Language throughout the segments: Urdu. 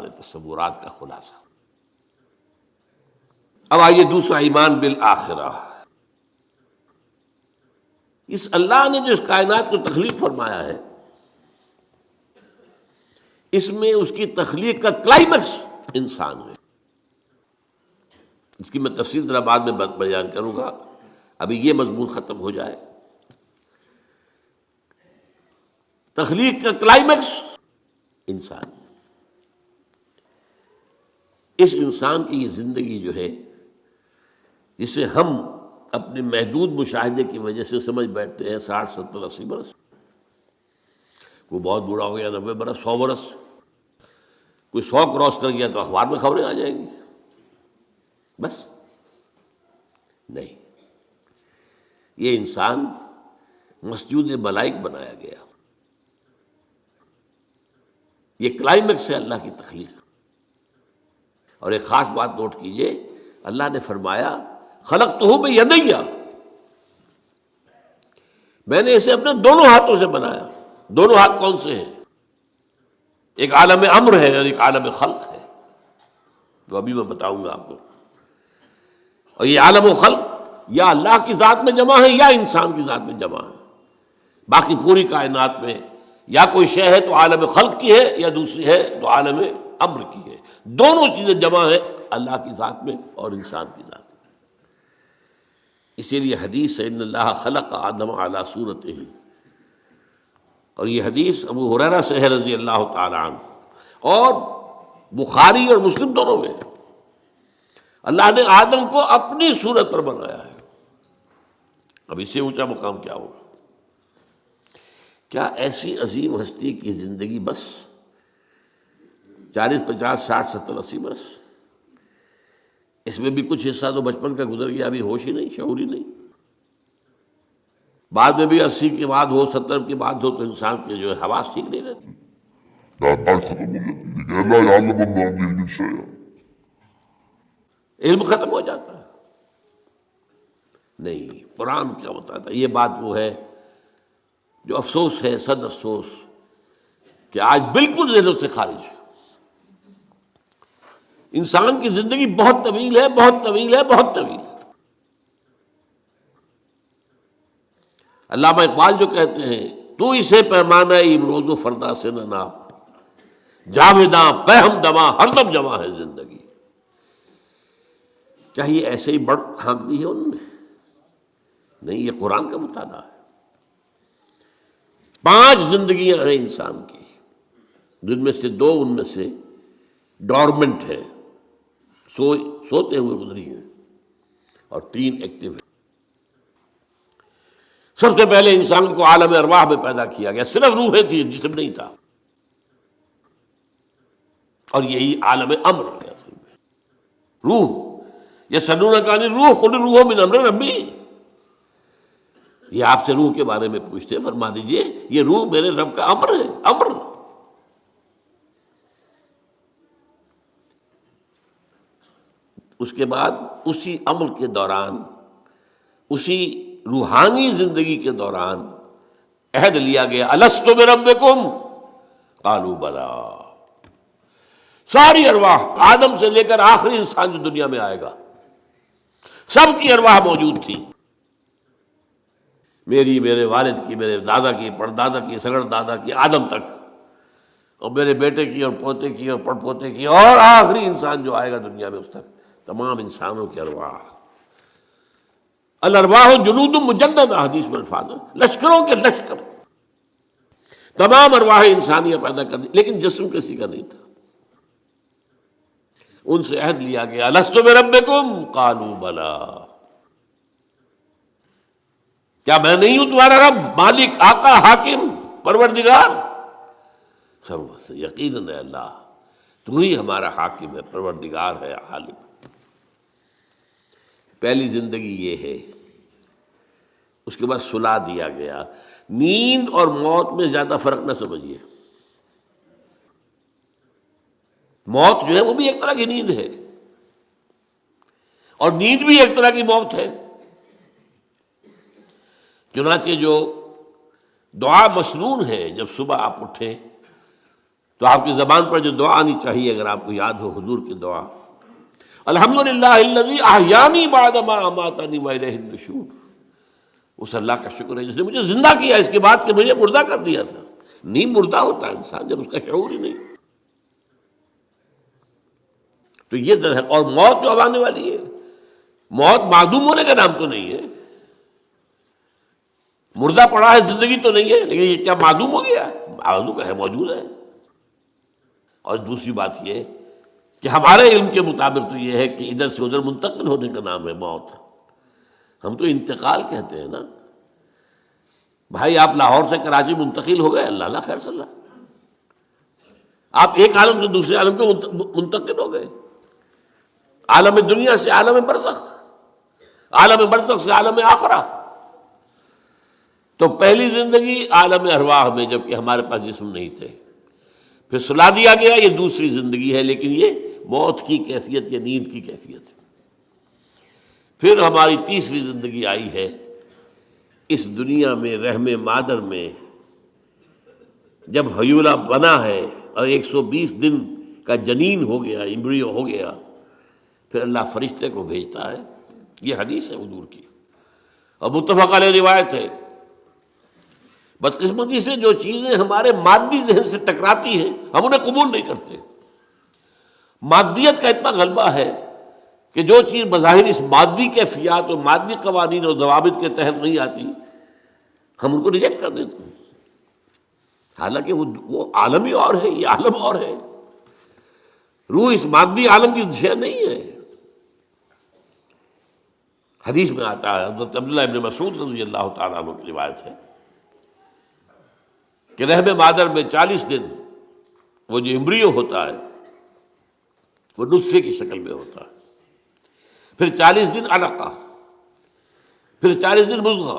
تصورات کا خلاصہ۔ اب آئیے دوسرا، ایمان بالآخرہ۔ اس اللہ نے جو اس کائنات کو تخلیق فرمایا ہے، اس میں اس کی تخلیق کا کلائمیکس انسان ہے۔ اس کی میں تفصیل ذرا بعد میں بیان کروں گا، ابھی یہ مضمون ختم ہو جائے۔ تخلیق کا کلائمیکس انسان، اس انسان کی یہ زندگی جو ہے، جسے ہم اپنے محدود مشاہدے کی وجہ سے سمجھ بیٹھتے ہیں 60 70 80 برس، کوئی بہت بوڑھا ہو گیا 90 برس 100 برس، کوئی 100 کراس کر گیا تو اخبار میں خبریں آ جائیں گی، بس نہیں، یہ انسان مسجود ملائک بنایا گیا۔ یہ کلائمیکس ہے اللہ کی تخلیق۔ اور ایک خاص بات نوٹ کیجئے، اللہ نے فرمایا خلقتہ بیدی، میں نے اسے اپنے دونوں ہاتھوں سے بنایا۔ دونوں ہاتھ کون سے ہیں؟ ایک عالم امر ہے اور ایک عالم خلق ہے، تو ابھی میں بتاؤں گا آپ کو۔ اور یہ عالم و خلق یا اللہ کی ذات میں جمع ہے یا انسان کی ذات میں جمع ہے۔ باقی پوری کائنات میں یا کوئی شے ہے تو عالم خلق کی ہے، یا دوسری ہے تو عالم امر کی ہے۔ دونوں چیزیں جمع ہیں اللہ کی ذات میں اور انسان کی ذات میں۔ اسی لیے حدیث ہے ان اللہ خلق آدم علی صورتہ، اور یہ حدیث ابو ہریرہ سے ہے رضی اللہ تعالی عنہ، اور بخاری اور مسلم دونوں میں اللہ نے آدم کو اپنی صورت پر بنایا ہے۔ اب اس سے اونچا مقام کیا ہوگا؟ کیا ایسی عظیم ہستی کی زندگی بس 40 50 60 70 80 برس؟ اس میں بھی کچھ حصہ تو بچپن کا گزر گیا، ابھی ہوش ہی نہیں، شعور ہی نہیں۔ بعد میں بھی 80 کے بعد ہو 70 کے بعد ہو تو انسان کے جو ہے حواس ٹھیک نہیں رہتی، یادداشت ختم ہو جاتی ہے، لیکن اللہ یعلم ما فی علم الشیء، علم ختم ہو جاتا ہے۔ نہیں، قرآن کیا بتاتا ہے؟ یہ بات وہ ہے جو افسوس ہے، صد افسوس، کہ آج بالکل ذہنوں سے خارج ہے۔ انسان کی زندگی بہت طویل ہے، بہت طویل ہے، بہت طویل ہے۔ علامہ اقبال جو کہتے ہیں، تو اسے پیمانہ امروز و فردا سے نہ ناپ، جاویداں پہ ہم دماں ہر دم جمع ہے زندگی۔ کیا یہ ایسے ہی بڑھ ہانکتی ہے ان میں؟ نہیں، یہ قرآن کا مطالعہ ہے۔ 5 زندگیاں ہیں انسان کی، جن میں سے 2 ان میں سے ڈورمنٹ ہے، سوتے ہوئے گزری ہیں، اور 3 ایکٹیو ہیں۔ سب سے پہلے انسان کو عالم ارواح میں پیدا کیا گیا، صرف روحیں تھی، جسم نہیں تھا، اور یہی عالم امر ہے اصل میں۔ روح، یسألونک عن الروح قل الروح من امر ربی، یہ آپ سے روح کے بارے میں پوچھتے ہیں، فرما دیجئے یہ روح میرے رب کا امر ہے، امر۔ اس کے بعد اسی عمل کے دوران، اسی روحانی زندگی کے دوران عہد لیا گیا، الست بربکم قالوا بلی۔ ساری ارواح، آدم سے لے کر آخری انسان جو دنیا میں آئے گا، سب کی ارواح موجود تھی، میری، میرے والد کی، میرے دادا کی، پردادا کی، سگڑ دادا کی، آدم تک، اور میرے بیٹے کی اور پوتے کی اور پڑ پوتے کی، اور آخری انسان جو آئے گا دنیا میں اس تک، تمام انسانوں کی ارواح۔ الارواح جنود مجندہ، حدیث میں الفاظ ہے، لشکروں کے لشکر، تمام ارواح انسانیہ پیدا کر دی، لیکن جسم کسی کا نہیں تھا۔ ان سے عہد لیا گیا، الست بربکم قالوا بلی، کیا میں نہیں ہوں تمہارا رب، مالک، آقا، حاکم، پروردگار؟ سب یقیناً ہے اللہ، تو ہی ہمارا حاکم ہے، پروردگار ہے، عالم ہے۔ پہلی زندگی یہ ہے۔ اس کے بعد سلا دیا گیا۔ نیند اور موت میں زیادہ فرق نہ سمجھیے، موت جو ہے وہ بھی ایک طرح کی نیند ہے، اور نیند بھی ایک طرح کی موت ہے۔ چنانچہ جو دعا مسنون ہے، جب صبح آپ اٹھیں تو آپ کی زبان پر جو دعا آنی چاہیے اگر آپ کو یاد ہو حضور کی دعا، الحمدللہ الذی احیانی بعد ما اماتنی والیہ النشور، اس اللہ کا شکر ہے جس نے مجھے زندہ کیا اس کے بعد کہ مجھے مردہ کر دیا تھا۔ نہیں مردہ ہوتا ہے انسان جب اس کا شعور ہی نہیں۔ تو یہ در ہے، اور موت جو اب آنے والی ہے، موت معدوم ہونے کا نام تو نہیں ہے، مردہ پڑا ہے زندگی تو نہیں ہے، لیکن یہ کیا معدوم ہو گیا؟ معدوم ہے، موجود ہے۔ اور دوسری بات یہ کہ ہمارے علم کے مطابق تو یہ ہے کہ ادھر سے ادھر منتقل ہونے کا نام ہے موت، ہم تو انتقال کہتے ہیں نا۔ بھائی آپ لاہور سے کراچی منتقل ہو گئے، اللہ اللہ خیر صلی اللہ، آپ ایک عالم سے دوسرے عالم کے منتقل ہو گئے، عالم دنیا سے عالم برزخ، عالم برزخ سے عالم آخرہ۔ تو پہلی زندگی عالم ارواح میں جبکہ ہمارے پاس جسم نہیں تھے، پھر سلا دیا گیا، یہ دوسری زندگی ہے، لیکن یہ موت کی کیفیت یا نیند کی کیفیت ہے۔ پھر ہماری تیسری زندگی آئی ہے اس دنیا میں رحم مادر میں، جب حیولہ بنا ہے اور 120 دن کا جنین ہو گیا، ایمبریو ہو گیا، پھر اللہ فرشتے کو بھیجتا ہے۔ یہ حدیث ہے حضور کی اور متفق علیہ روایت ہے۔ بدقسمتی سے جو چیزیں ہمارے مادی ذہن سے ٹکراتی ہیں ہم انہیں قبول نہیں کرتے۔ مادیت کا اتنا غلبہ ہے کہ جو چیز بظاہر اس مادی کیفیات اور مادی قوانین اور ضوابط کے تحت نہیں آتی ہم ان کو ریجیکٹ کر دیتے ہیں، حالانکہ وہ عالم ہی اور ہے، یہ عالم اور ہے۔ روح اس مادی عالم کی شے نہیں ہے۔ حدیث میں آتا ہے، حضرت عبداللہ ابن مسعود رضی اللہ تعالیٰ عنہ کی روایت ہے کہ رحم مادر میں 40 دن وہ جو ایمبریو ہوتا ہے وہ نطفے کی شکل میں ہوتا ہے، پھر 40 دن علقہ، پھر 40 دن مضغہ،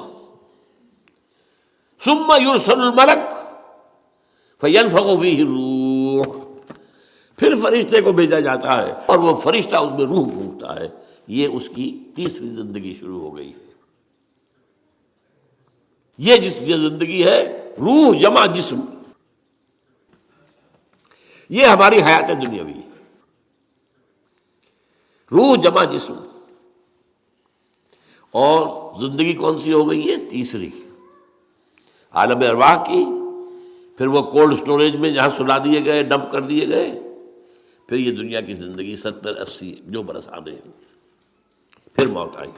ثم یرسل الملک فینفخ فیہ الروح، پھر فرشتے کو بھیجا جاتا ہے اور وہ فرشتہ اس میں روح پھونکتا ہے۔ یہ اس کی تیسری زندگی شروع ہو گئی ہے۔ یہ جس یہ زندگی ہے روح جمع جسم، یہ ہماری حیات دنیاوی ہے، روح جمع جسم۔ اور زندگی کون سی ہو گئی ہے؟ تیسری، عالم ارواح کی۔ پھر وہ کولڈ سٹوریج میں جہاں سلا دیے گئے، ڈمپ کر دیے گئے، پھر یہ دنیا کی زندگی 70-80 جو برس آنے ہیں، پھر موت آئی۔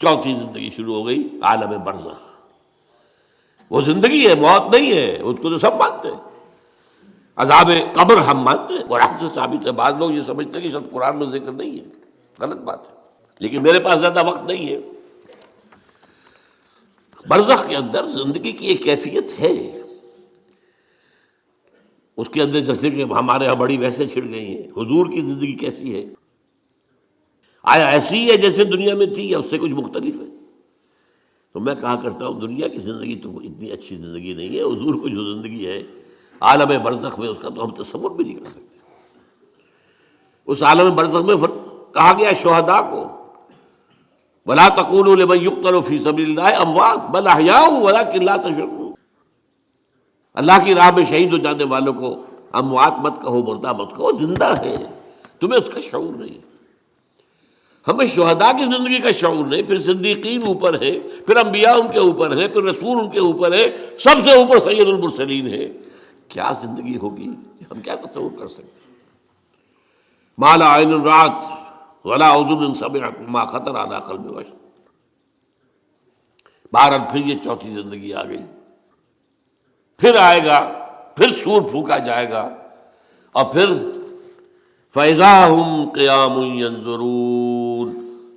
چوتھی زندگی شروع ہو گئی، عالم برزخ۔ وہ زندگی ہے، موت نہیں ہے، اس کو تو سب مانتے ہیں۔ عذاب قبر ہم مانتے ہیں، قرآن سے ثابت ہے۔ بعض لوگ یہ سمجھتے ہیں کہ شاید قرآن میں ذکر نہیں ہے، غلط بات ہے، لیکن میرے پاس زیادہ وقت نہیں ہے۔ برزخ کے اندر زندگی کی ایک کیفیت ہے، اس کے اندر جیسے کہ ہمارے یہاں بڑی ویسے چھڑ گئی ہیں، حضور کی زندگی کیسی ہے؟ آیا ایسی ہے جیسے دنیا میں تھی یا اس سے کچھ مختلف ہے؟ تو میں کہا کرتا ہوں دنیا کی زندگی تو اتنی اچھی زندگی نہیں ہے، حضور کو جو زندگی ہے عالم برزخ میں اس کا تو ہم تصور بھی نہیں کر سکتے۔ اس عالم برزخ میں کہا گیا شہداء کو وَلَا تَقُولُوا لِمَن يُقْتَلُ فِي سَبِيلِ اللَّهِ أَمْوَاتٌ بَلْ أَحْيَاءٌ وَلَٰكِن لَا تَشْعُرُونَ۔ اللہ کی راہ میں شہید ہو جانے والوں کو اموات مت کہو، مردہ مت کہو، زندہ ہے، تمہیں اس کا شعور نہیں۔ ہمیں شہداء کی زندگی کا شعور نہیں، پھر صدیقین اوپر ہے، پھر انبیاء ان کے اوپر ہے، پھر رسول ان کے اوپر ہے، سب سے اوپر سید المرسلین ہے۔ کیا زندگی ہوگی ہم کیا تصور کر سکتے؟ ما لا عین رأت ولا اذن سمعت ما خطر علی قلب بشر۔ بہرحال پھر یہ چوتھی زندگی آ گئی، پھر آئے گا، پھر سور پھونکا جائے گا، اور پھر فَإِذَا هُمْ قِيَامٌ يَنظُرُونَ،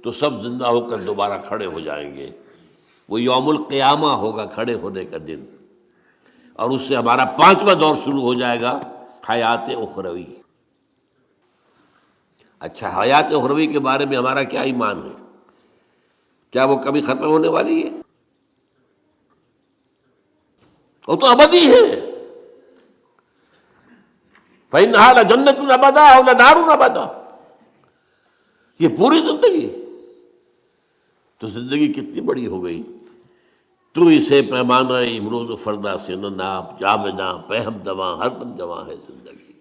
تو سب زندہ ہو کر دوبارہ کھڑے ہو جائیں گے۔ وہ یوم القیامہ ہوگا، کھڑے ہونے کا دن، اور اس سے ہمارا 5واں دور شروع ہو جائے گا، حیات اخروی۔ اچھا، حیات اخروی کے بارے میں ہمارا کیا ایمان ہے؟ کیا وہ کبھی ختم ہونے والی ہے؟ وہ تو ابدی ہے۔ فَإِنَّهَا لَجَنَّةٌ أَبَدًا أَوْ لَنَارٌ أَبَدًا، یہ پوری زندگی۔ تو زندگی کتنی بڑی ہو گئی تو اسے پیمانہ امروز و فردا سے نہ ناپ، جامنا پہم دواں ہر دم جواں ہے زندگی۔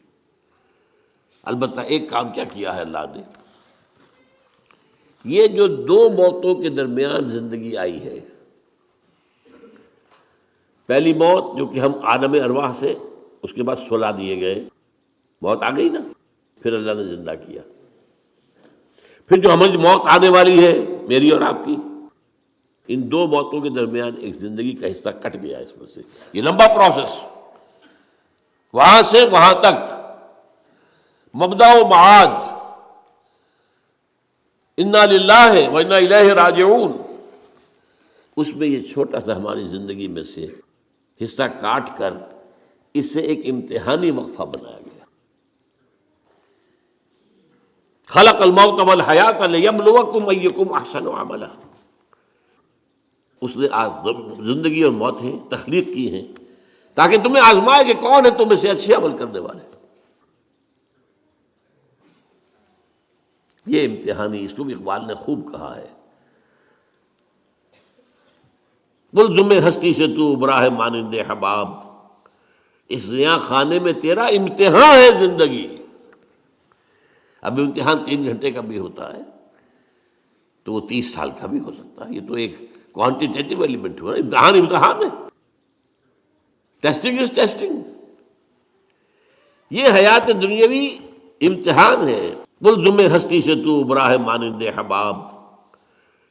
البتہ ایک کام کیا کیا ہے اللہ نے، یہ جو دو موتوں کے درمیان زندگی آئی ہے، پہلی موت جو کہ ہم عالم ارواح سے، اس کے بعد سلا دیے گئے، موت آ گئی نا، پھر اللہ نے زندہ کیا۔ پھر جو ہماری موت آنے والی ہے میری اور آپ کی، ان دو موتوں کے درمیان ایک زندگی کا حصہ کٹ گیا اس میں سے۔ یہ لمبا پروسیس، وہاں سے وہاں تک، مبدا و معاد، انا للہ و انا الیہ راجعون، اس میں یہ چھوٹا سا ہماری زندگی میں سے حصہ کاٹ کر اسے ایک امتحانی وقفہ بنایا گیا۔ خلق الموت والحیات لیبلوکم ایکم احسن عملا، اس نے زندگی اور موتیں تخلیق کی ہیں تاکہ تمہیں آزمائے کہ کون ہے تم میں سے اچھے عمل کرنے والے۔ یہ امتحانی، اس کو بھی اقبال نے خوب کہا ہے، ملزم ہستی سے تو ابرا ہے مانند حباب، اس زیاں خانے میں تیرا امتحان ہے زندگی۔ اب امتحان 3 گھنٹے کا بھی ہوتا ہے تو وہ 30 سال کا بھی ہو سکتا ہے، یہ تو ایک کوانٹیٹیو ایلیمنٹ ہوا، امتحان ہے، ٹیسٹنگ از ٹیسٹنگ۔ یہ حیات دنیاوی امتحان ہے، ملزم ہستی سے تو ابرا ہے مانند حباب،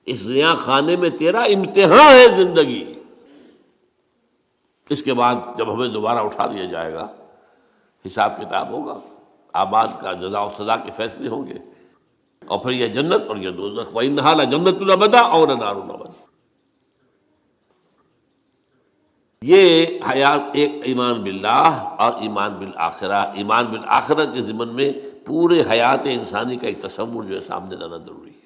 اس زیاں خانے میں تیرا امتحان ہے زندگی۔ اس کے بعد جب ہمیں دوبارہ اٹھا دیا جائے گا، حساب کتاب ہوگا، اعمال کا جزا و سزا کے فیصلے ہوں گے، اور پھر یہ جنت اور یہ دوزخ، وَإِنَّهَا لَجَنَّةٌ الْأَبَدَىٰ أَوْ لَنَارٌ الْأَبَدَىٰ۔ یہ حیات ایک ایمان باللہ اور ایمان بالآخرہ، ایمان بالآخرہ کے ضمن میں پورے حیات انسانی کا ایک تصور جو ہے سامنے لانا ضروری ہے۔